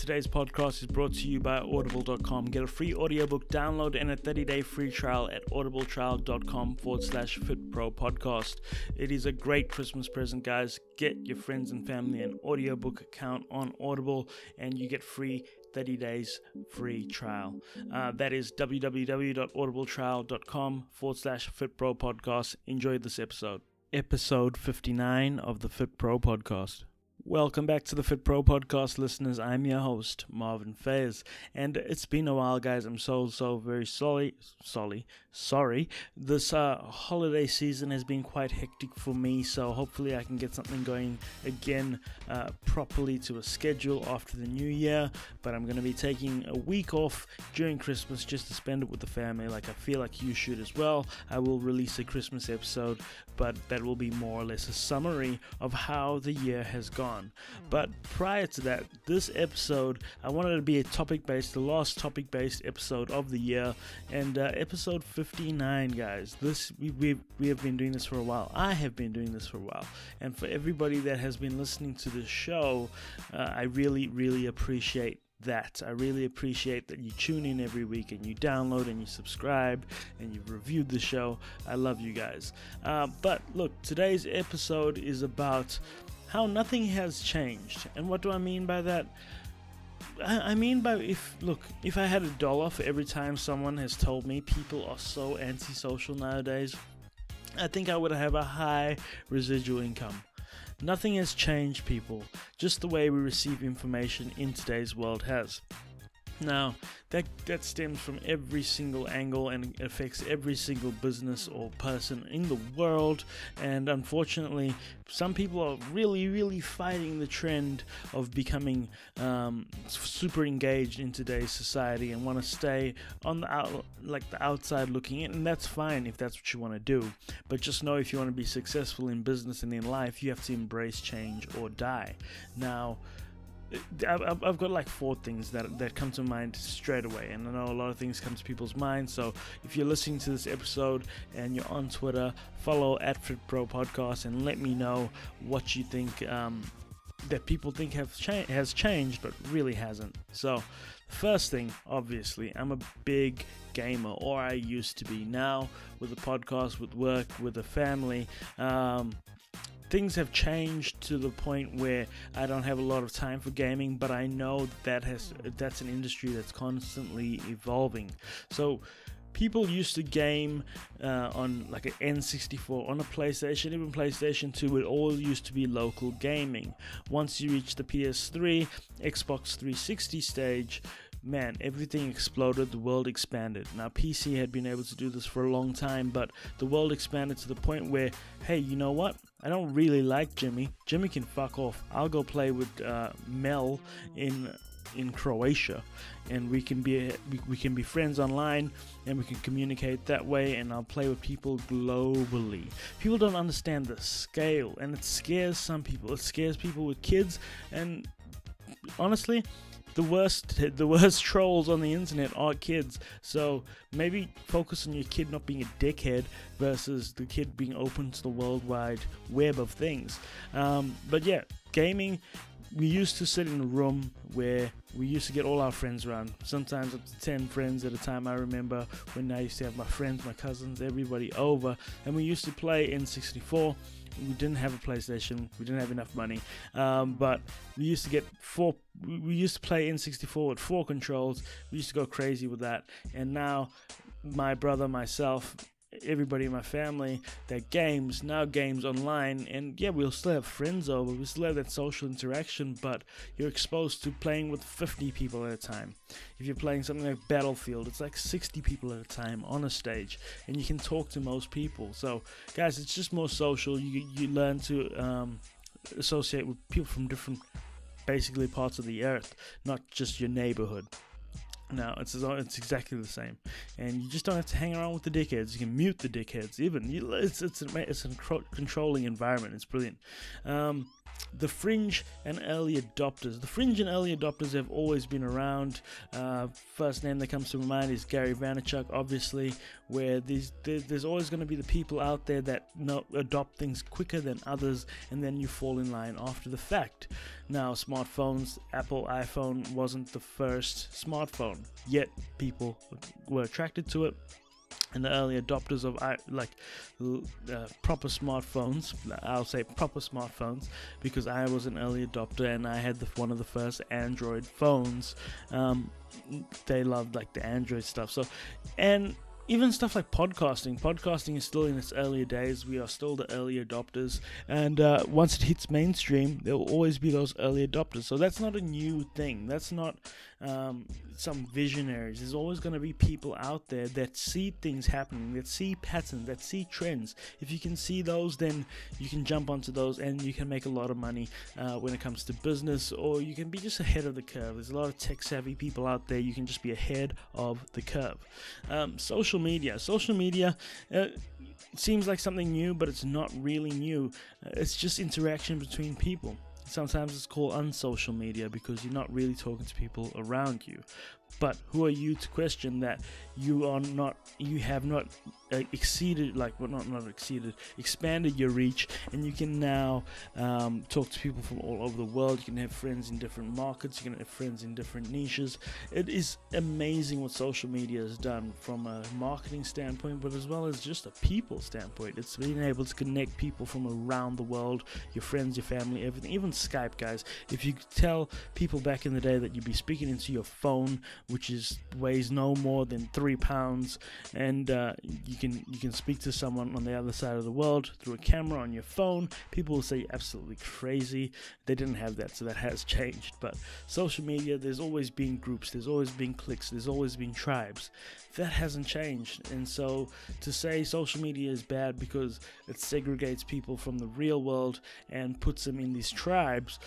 Today's podcast is brought to you by audible.com. Get a free audiobook download and a 30-day free trial at audibletrial.com/fitpro podcast. It is a great Christmas present, guys. Get your friends and family an audiobook account on Audible and you get free 30 days free trial. That is www.audibletrial.com/fitpro podcast. Enjoy this episode. Episode 59 of the Fit Pro podcast. Welcome back to the Fit Pro podcast, listeners. I'm your host, Marvin Fayez, and it's been a while, guys. I'm so very sorry. This holiday season has been quite hectic for me, so hopefully I can get something going again properly to a schedule after the new year. But I'm going to be taking a week off during Christmas just to spend it with the family, like I feel like you should as well. I will release a Christmas episode, but that will be more or less a summary of how the year has gone. But prior to that, this episode, I wanted to be the last topic-based episode of the year, and episode 59, guys. We have been doing this for a while. I have been doing this for a while, and for everybody that has been listening to the show, I really appreciate that. I really appreciate that you tune in every week and you download and you subscribe and you've reviewed the show. I love you guys. But look, today's episode is about how nothing has changed. And what do I mean by that? I mean by if I had $1 for every time someone has told me people are so antisocial nowadays, I think I would have a high residual income. Nothing has changed, people. Just the way we receive information in today's world has. Now, that stems from every single angle and affects every single business or person in the world, and unfortunately some people are really fighting the trend of becoming super engaged in today's society and want to stay on the outside looking in, and that's fine if that's what you want to do. But just know, if you want to be successful in business and in life, you have to embrace change or die. Now, I've got like 4 things that come to mind straight away, and I know a lot of things come to people's minds. So if you're listening to this episode and you're on Twitter, follow @FitProPodcast and let me know what you think that people think has changed but really hasn't. So the first thing, obviously, I'm a big gamer, or I used to be. Now with the podcast, with work, with the family, things have changed to the point where I don't have a lot of time for gaming, but I know that's an industry that's constantly evolving. So people used to game on like an N64, on a PlayStation, even PlayStation 2. It all used to be local gaming. Once you reach the PS3, Xbox 360 stage, man, everything exploded, the world expanded. Now, PC had been able to do this for a long time, but the world expanded to the point where, hey, you know what? I don't really like Jimmy. Jimmy can fuck off. I'll go play with Mel in Croatia, and we can be friends online, and we can communicate that way, and I'll play with people globally. People don't understand the scale, and it scares some people. It scares people with kids, and honestly, the worst trolls on the internet are kids. So maybe focus on your kid not being a dickhead versus the kid being open to the worldwide web of things. But yeah, gaming, we used to sit in a room where we used to get all our friends around, sometimes up to 10 friends at a time. I remember when I used to have my friends, my cousins, everybody over, and we used to play N64. We didn't have a PlayStation, we didn't have enough money, but we used to play N64 with 4 controls. We used to go crazy with that. And now my brother, myself, everybody in my family that games online, and yeah, we'll still have friends over, we still have that social interaction, but you're exposed to playing with 50 people at a time. If you're playing something like Battlefield, it's like 60 people at a time on a stage, and you can talk to most people. So guys, it's just more social. You learn to associate with people from different basically parts of the earth, not just your neighborhood. Now it's exactly the same, and you just don't have to hang around with the dickheads. You can mute the dickheads. It's a controlling environment. It's brilliant. The fringe and early adopters. The fringe and early adopters have always been around. First name that comes to my mind is Gary Vaynerchuk, obviously, where there's always going to be the people out there that adopt things quicker than others, and then you fall in line after the fact. Now, smartphones, Apple iPhone wasn't the first smartphone, yet people were attracted to it. And the early adopters of proper smartphones, I'll say proper smartphones, because I was an early adopter and I had one of the first Android phones. They loved like the Android stuff. So, and even stuff like podcasting is still in its earlier days. We are still the early adopters, and once it hits mainstream, there will always be those early adopters. So that's not a new thing. That's not some visionaries. There's always going to be people out there that see things happening, that see patterns, that see trends. If you can see those, then you can jump onto those and you can make a lot of money when it comes to business, or you can be just ahead of the curve. There's a lot of tech savvy people out there. You can just be ahead of the curve. Social media seems like something new, but it's not really new. It's just interaction between people. Sometimes it's called unsocial media because you're not really talking to people around you. But who are you to question that you have not expanded your reach, and you can now talk to people from all over the world. You can have friends in different markets. You can have friends in different niches. It is amazing what social media has done from a marketing standpoint, but as well as just a people standpoint. It's being able to connect people from around the world, your friends, your family, everything. Even Skype, guys. If you tell people back in the day that you'd be speaking into your phone, which weighs no more than 3 pounds, and you can speak to someone on the other side of the world through a camera on your phone, people will say you're absolutely crazy. They didn't have that, so that has changed. But social media, there's always been groups, there's always been cliques, there's always been tribes. That hasn't changed. And so to say social media is bad because it segregates people from the real world and puts them in these tribes,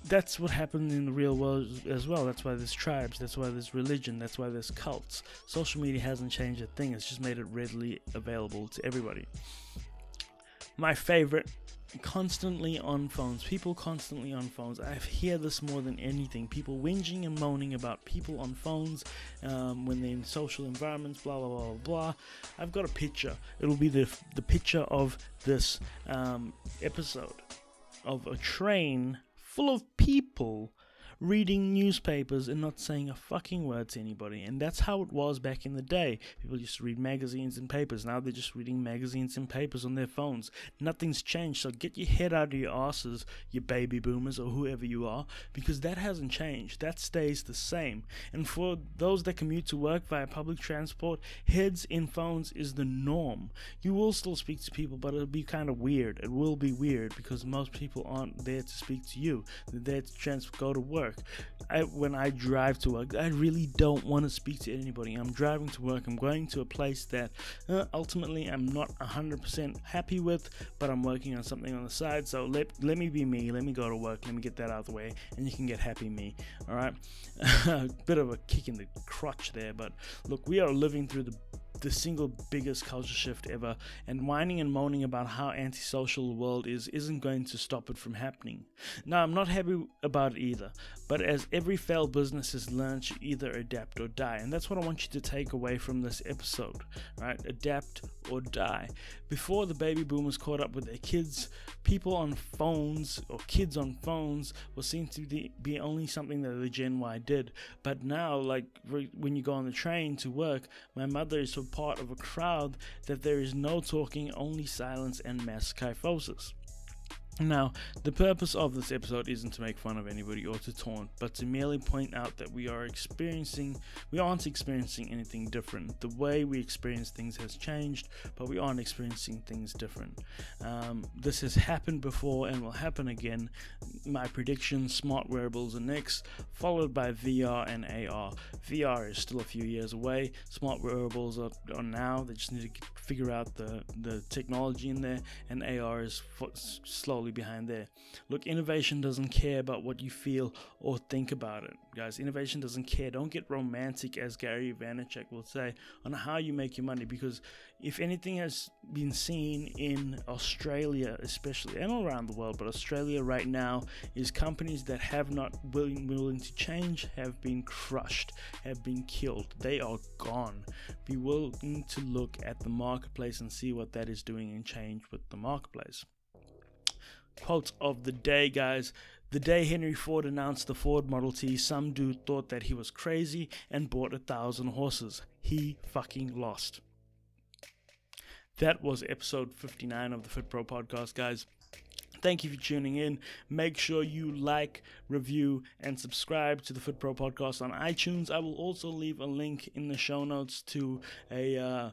that's what happened in the real world as well. That's why there's tribes, that's why there's religion, that's why there's cults. Social media hasn't changed a thing. It's just made it readily available to everybody. My favorite, constantly on phones. People constantly on phones. I hear this more than anything. People whinging and moaning about people on phones when they're in social environments, blah, blah, blah, blah. I've got a picture. It'll be the picture of this episode of a train full of people reading newspapers and not saying a fucking word to anybody. And that's how it was back in the day. People used to read magazines and papers. Now they're just reading magazines and papers on their phones. Nothing's changed. So get your head out of your asses, you baby boomers or whoever you are, because that hasn't changed. That stays the same. And for those that commute to work via public transport, heads in phones is the norm. You will still speak to people, but it'll be kind of weird. It will be weird because most people aren't there to speak to you. They're there to go to work. When I drive to work, I really don't want to speak to anybody. I'm driving to work. I'm going to a place that ultimately I'm not 100% happy with, but I'm working on something on the side. So let me be me. Let me go to work. Let me get that out of the way, and you can get happy me. All right. Bit of a kick in the crotch there, but look, we are living through the single biggest culture shift ever, and whining and moaning about how antisocial the world isn't going to stop it from happening. Now, I'm not happy about it either, but as every failed business has learned, you either adapt or die, and that's what I want you to take away from this episode, right? Adapt or die. Before the baby boomers caught up with their kids, people on phones or kids on phones was seen to be only something that the Gen Y did. But now, like when you go on the train to work, my mother is so part of a crowd that there is no talking, only silence and mass kyphosis. Now, the purpose of this episode isn't to make fun of anybody or to taunt, but to merely point out that we aren't experiencing anything different. The way we experience things has changed, but we aren't experiencing things different. This has happened before and will happen again. My prediction, smart wearables are next, followed by VR and AR. VR is still a few years away. Smart wearables are now. They just need to figure out the technology in there, and AR is slowly solely behind there. Look, innovation doesn't care about what you feel or think about it, guys. Innovation doesn't care. Don't get romantic, as Gary Vaynerchuk will say, on how you make your money, because if anything has been seen in Australia especially, and all around the world, but Australia right now, is companies that have not willing to change have been crushed, have been killed. They are gone. Be willing to look at the marketplace and see what that is doing and change with the marketplace. Quote of the day, guys. The day Henry Ford announced the Ford Model T, some dude thought that he was crazy and bought 1,000 horses. He fucking lost. That was episode 59 of the Fit Pro podcast, guys. Thank you for tuning in. Make sure you like, review, and subscribe to the Fit Pro podcast on iTunes. I will also leave a link in the show notes to a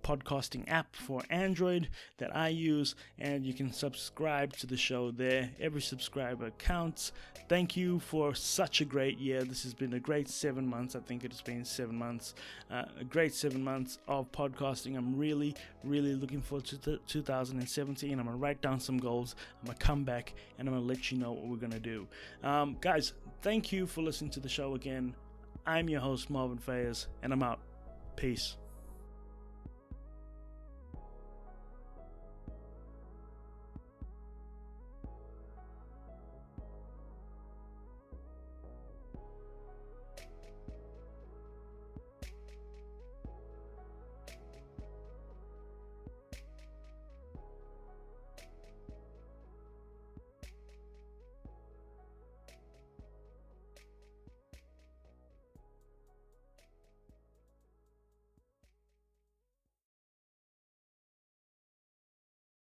podcasting app for Android that I use, and you can subscribe to the show there. Every subscriber counts. Thank you for such a great year. This has been a great 7 months. I think it has been 7 months, a great 7 months of podcasting. I'm really looking forward to 2017. I'm gonna write down some goals. I'm gonna come back and I'm gonna let you know what we're gonna do. Guys, thank you for listening to the show again. I'm your host, Marvin Fayez, and I'm out. Peace.